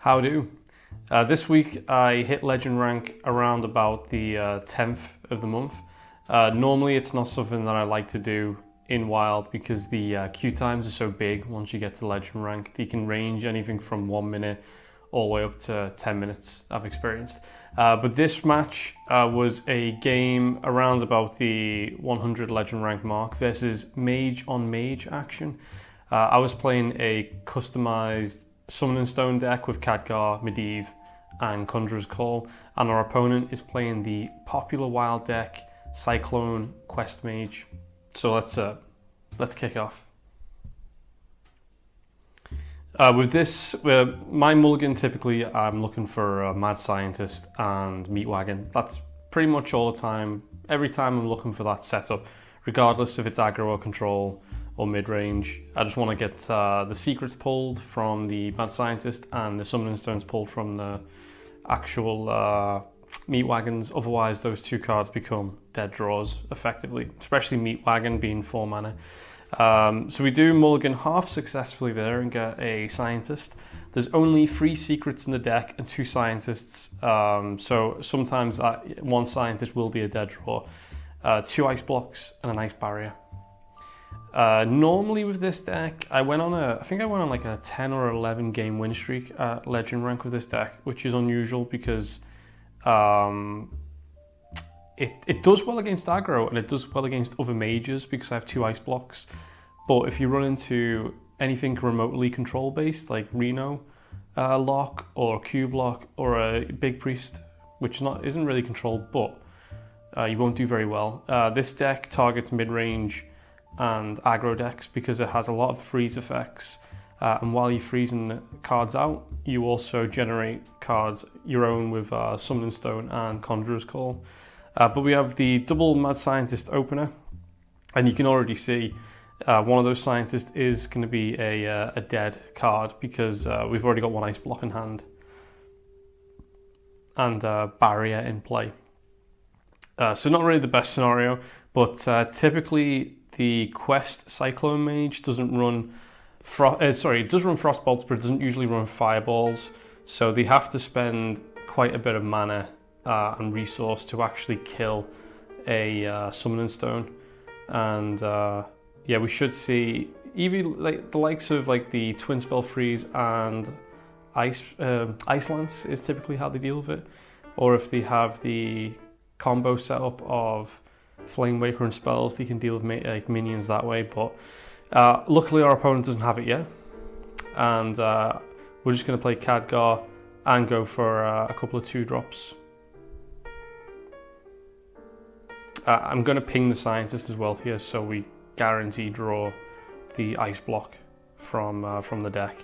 How do? This week I hit legend rank around about the 10th of the month. Normally it's not something that I like to do in wild because the queue times are so big once you get to legend rank. They can range anything from 1 minute all the way up to 10 minutes I've experienced. But this match was a game around about the 100 legend rank mark versus mage on mage action. I was playing a customized Summon and Stone deck with Khadgar, Medivh and Conjurer's Call, and our opponent is playing the popular wild deck Cyclone Quest Mage. So let's kick off. With this, my mulligan typically I'm looking for a Mad Scientist and Meat Wagon. That's pretty much all the time. Every time I'm looking for that setup, regardless if it's aggro or control or mid-range. I just want to get the secrets pulled from the Mad Scientist and the Summoning Stones pulled from the actual Meat Wagons. Otherwise those two cards become dead draws effectively, especially Meat Wagon being 4 mana. So we do mulligan half successfully there and get a Scientist. There's only 3 secrets in the deck and 2 Scientists, so sometimes one Scientist will be a dead draw. 2 ice blocks and an ice barrier. Normally with this deck, I think I went on like a 10 or 11 game win streak at legend rank with this deck, which is unusual because it does well against aggro and it does well against other mages because I have 2 ice blocks. But if you run into anything remotely control based like Reno lock or Cube lock or a Big Priest, which isn't really controlled, but you won't do very well. This deck targets mid-range and aggro decks because it has a lot of freeze effects, and while you're freezing the cards out, you also generate cards your own with Summoning Stone and Conjurer's Call. But we have the double Mad Scientist opener, and you can already see one of those Scientists is going to be a dead card because we've already got 1 ice block in hand and barrier in play. So not really the best scenario, but typically the Quest Cyclone Mage doesn't run it does run Frostbolts, but it doesn't usually run Fireballs, so they have to spend quite a bit of mana and resource to actually kill a Summoning Stone. And yeah, we should see even like the likes of like the Twin Spell Freeze and Ice Lance is typically how they deal with it, or if they have the combo setup of Flame Waker and spells, they can deal with like minions that way. But luckily our opponent doesn't have it yet, and we're just going to play Khadgar and go for a couple of 2-drops. I'm going to ping the Scientist as well here, so we guarantee draw the ice block from the deck.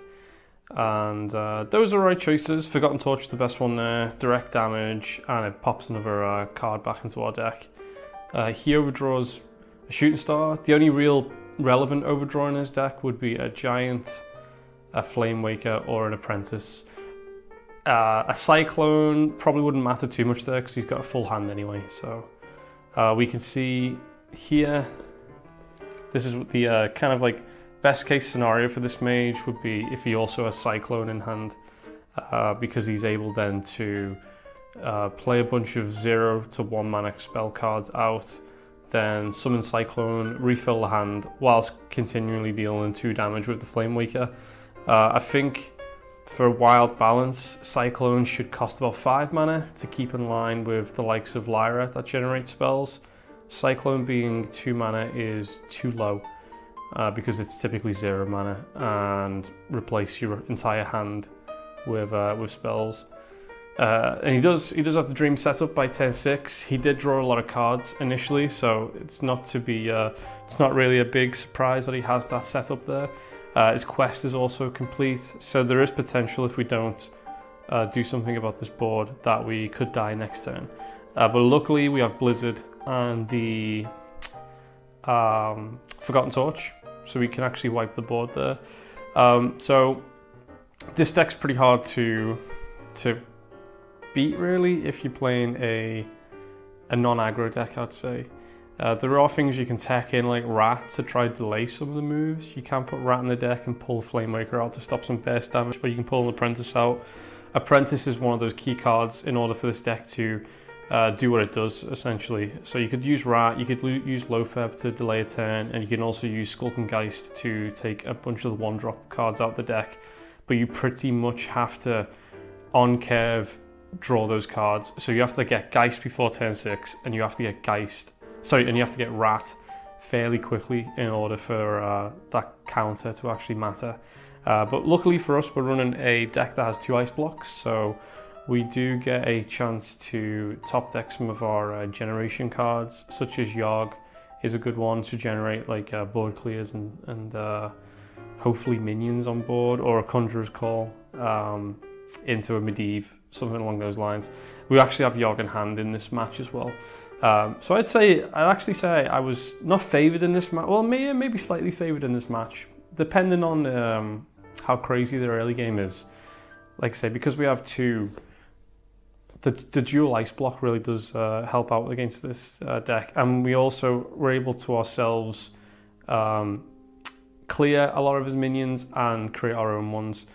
And those are the right choices. Forgotten Torch is the best one there. Direct damage, and it pops another card back into our deck. He overdraws a Shooting Star. The only real relevant overdraw in his deck would be a Giant, a Flame Waker, or an Apprentice. A Cyclone probably wouldn't matter too much there because he's got a full hand anyway. So we can see here, this is the kind of like best case scenario for this mage would be if he also has Cyclone in hand, because he's able then to play a bunch of 0 to 1 mana spell cards out, then summon Cyclone, refill the hand whilst continually dealing 2 damage with the Flame Waker. I think for wild balance, Cyclone should cost about 5 mana to keep in line with the likes of Lyra that generate spells. Cyclone being 2 mana is too low because it's typically 0 mana and replace your entire hand with spells. And he does have the Dream setup by turn 6. He did draw a lot of cards initially, so it's not really a big surprise that he has that setup there. His quest is also complete, so there is potential if we don't do something about this board that we could die next turn. But luckily we have Blizzard and the Forgotten Torch, so we can actually wipe the board there. So this deck's pretty hard to beat really if you're playing a non-aggro deck, I'd say. There are things you can tech in like Rat to try to delay some of the moves. You can put Rat in the deck and pull Flame Waker out to stop some burst damage, or you can pull an Apprentice out Apprentice is one of those key cards in order for this deck to do what it does, essentially. So you could use Rat, you could use Lofeb to delay a turn, and you can also use Skulk and Geist to take a bunch of the 1-drop cards out the deck. But you pretty much have to, on curve, draw those cards. So you have to get Geist before turn 6, and you have to get and you have to get Rat fairly quickly in order for that counter to actually matter. But luckily for us, we're running a deck that has 2 ice blocks, so we do get a chance to top deck some of our generation cards, such as Yogg is a good one to generate like board clears and hopefully minions on board, or a Conjurer's Call into a Medivh, something along those lines. We actually have Yogg in hand in this match as well. So I'd actually say I was not favoured in this match. Well, maybe slightly favoured in this match, depending on how crazy the early game is. Like I say, because we have 2, the dual ice block really does help out against this deck, and we also were able to ourselves clear a lot of his minions and create our own ones.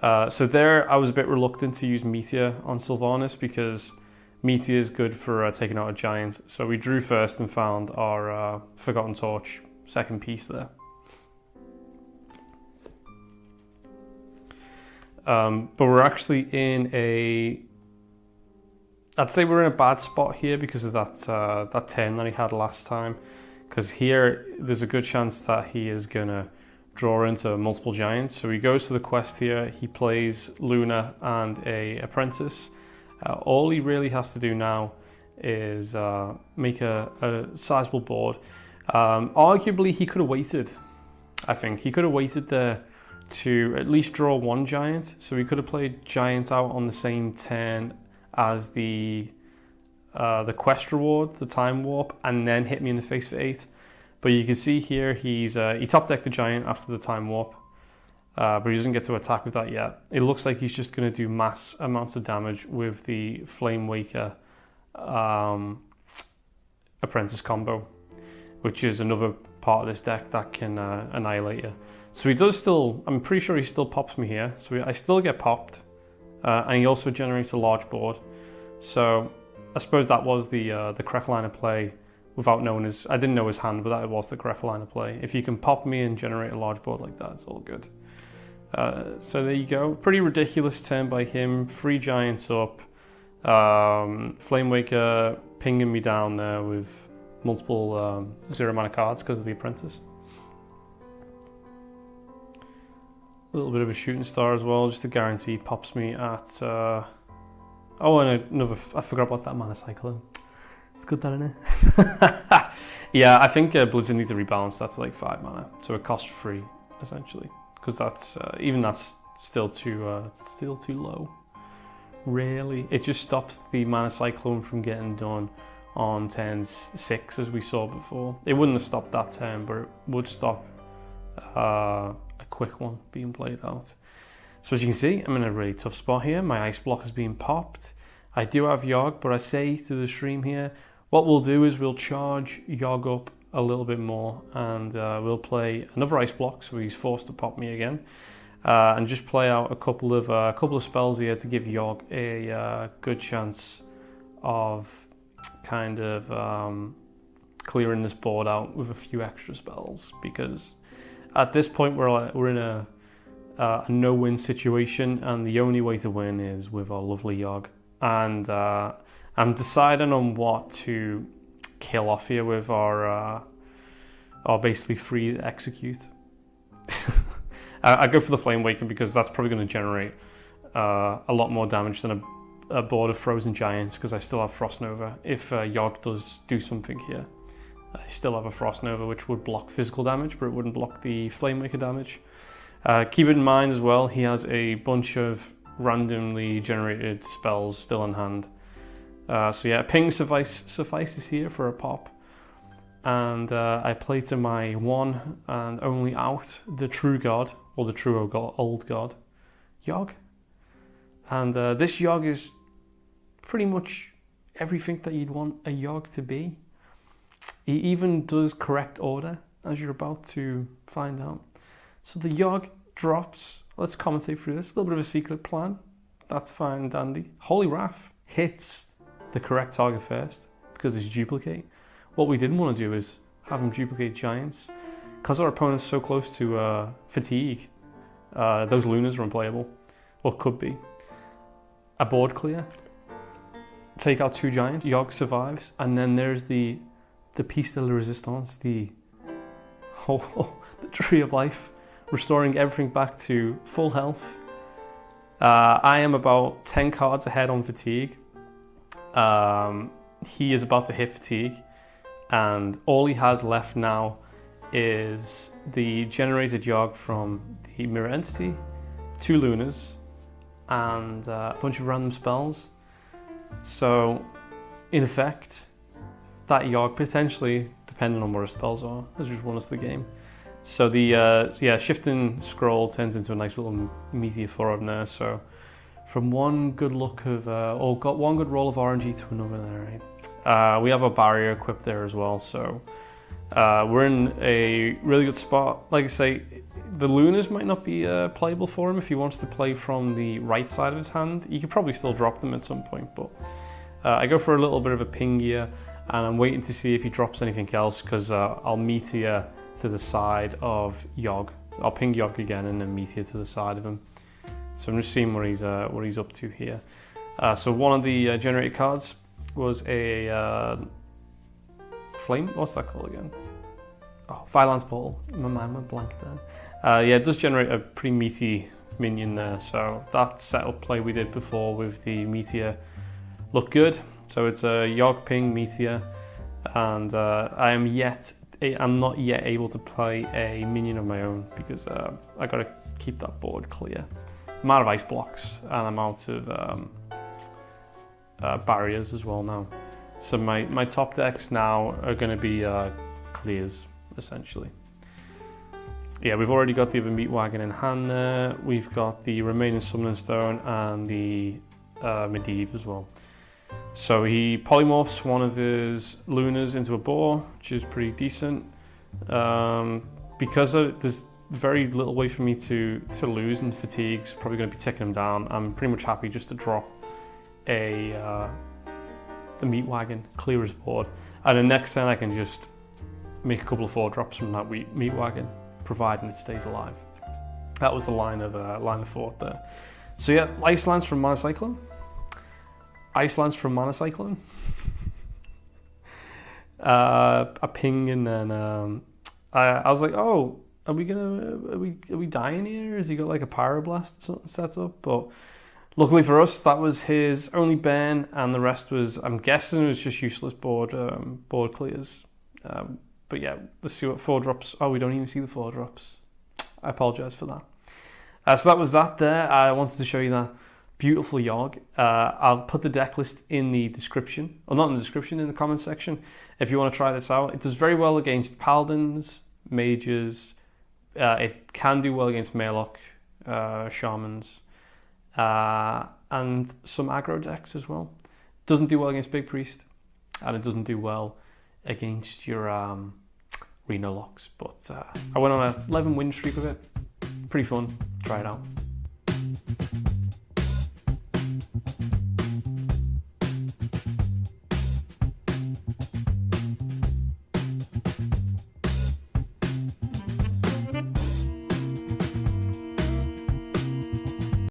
So there, I was a bit reluctant to use Meteor on Sylvanas because Meteor is good for taking out a giant. So we drew first and found our Forgotten Torch, second piece there. But we're actually I'd say we're in a bad spot here because of that turn that he had last time. Because here, there's a good chance that he is going to draw into multiple giants. So he goes for the quest here, he plays Luna and a Apprentice. All he really has to do now is make a sizable board. Arguably, he could have waited. I think he could have waited there to at least draw 1 giant. So he could have played giant out on the same turn as the quest reward, the time warp, and then hit me in the face for 8. But you can see here he top decked the giant after the time warp, but he doesn't get to attack with that yet. It looks like he's just going to do mass amounts of damage with the Flame Waker Apprentice combo, which is another part of this deck that can annihilate you. So he does still, I'm pretty sure he still pops me here. So I still get popped, and he also generates a large board. So I suppose that was the correct line of play without knowing I didn't know his hand, but that was the correct line of play. If you can pop me and generate a large board like that, it's all good. So there you go. Pretty ridiculous turn by him. 3 giants up. Flame Waker pinging me down there with multiple 0 mana cards because of the Apprentice. A little bit of a shooting star as well, just to guarantee pops me at... oh, and another... I forgot about that mana cyclone. It's good, that, isn't it? Yeah, I think Blizzard needs to rebalance that to like 5 mana, so it costs 3, essentially. Because that's... even that's still too low. Really. It just stops the mana cyclone from getting done on turn 6, as we saw before. It wouldn't have stopped that turn, but it would stop... a quick one being played out. So as you can see, I'm in a really tough spot here. My ice block has been popped. I do have Yogg, but I say to the stream here, what we'll do is we'll charge Yogg up a little bit more, and we'll play another ice block, so he's forced to pop me again, and just play out a couple of spells here to give Yogg a good chance of kind of clearing this board out with a few extra spells, because at this point we're in a no-win situation, and the only way to win is with our lovely Yogg. And I'm deciding on what to kill off here with our basically free execute. I go for the Flame Waker because that's probably going to generate a lot more damage than a board of Frozen Giants, because I still have Frost Nova. If Yogg does do something here, I still have a Frost Nova, which would block physical damage, but it wouldn't block the Flame Waker damage. Keep it in mind as well, he has a bunch of randomly generated spells still in hand. So yeah, ping suffices here for a pop. And I play to my one and only out, the True God, or the True Old God, Yogg. And this Yogg is pretty much everything that you'd want a Yogg to be. He even does correct order, as you're about to find out. So the Yogg drops, let's commentate through this, a little bit of a secret plan. That's fine and dandy. Holy Wrath hits the correct target first because it's duplicate. What we didn't want to do is have him duplicate giants. Because our opponent's so close to fatigue, those Lunas are unplayable. Or could be. A board clear. Take out 2 giants. Yogg survives. And then there's the piece de la resistance, the tree of life, restoring everything back to full health. I am about 10 cards ahead on fatigue. He is about to hit fatigue. And all he has left now is the generated Yogg from the Mirror Entity, 2 Lunas, and a bunch of random spells. So, in effect, that Yogg potentially, depending on what his spells are, has just won us the game. So the shifting scroll turns into a nice little meteor forward there. So from one good look of, got one good roll of RNG to another there, right? We have a barrier equipped there as well. So we're in a really good spot. Like I say, the Lunas might not be playable for him if he wants to play from the right side of his hand. He could probably still drop them at some point, but I go for a little bit of a ping here, and I'm waiting to see if he drops anything else, because I'll meteor to the side of Yogg. I'll ping Yogg again and then meteor to the side of him. So I'm just seeing what he's up to here. So one of the generated cards was a flame. What's that called again? Oh, Violence Ball. My mind went blank then. Yeah, it does generate a pretty meaty minion there. So that setup play we did before with the meteor looked good. So it's a Yogg ping meteor, and I'm not yet able to play a minion of my own because I got to keep that board clear. I'm out of ice blocks and I'm out of barriers as well now. So my top decks now are going to be clears, essentially. Yeah, we've already got the other meat wagon in hand there. We've got the remaining summoning stone and the Medivh as well. So he polymorphs one of his Lunas into a boar, which is pretty decent. Because there's very little way for me to lose, and fatigue's probably going to be taking him down, I'm pretty much happy just to drop the meat wagon, clear his board, and then next turn I can just make a couple of 4-drops from that meat wagon, providing it stays alive. That was the line of thought there. So yeah, Ice Lance from Monocyclone. Ice Lance from Monocyclone. A ping, and then I was like, oh, are we dying here? Has he got like a pyroblast or something set up? But luckily for us, that was his only burn, and the rest was, I'm guessing, it was just useless board clears. But yeah, let's see what 4-drops. Oh, we don't even see the 4-drops. I apologize for that. So that was that there. I wanted to show you that beautiful Yogg. I'll put the deck list in the description, or not in the description, in the comment section, if you want to try this out. It does very well against paladins, mages. It can do well against Murloc, shamans, and some aggro decks as well. Doesn't do well against Big Priest, and it doesn't do well against your Reno locks. But I went on a 11 win streak with it. Pretty fun. Try it out.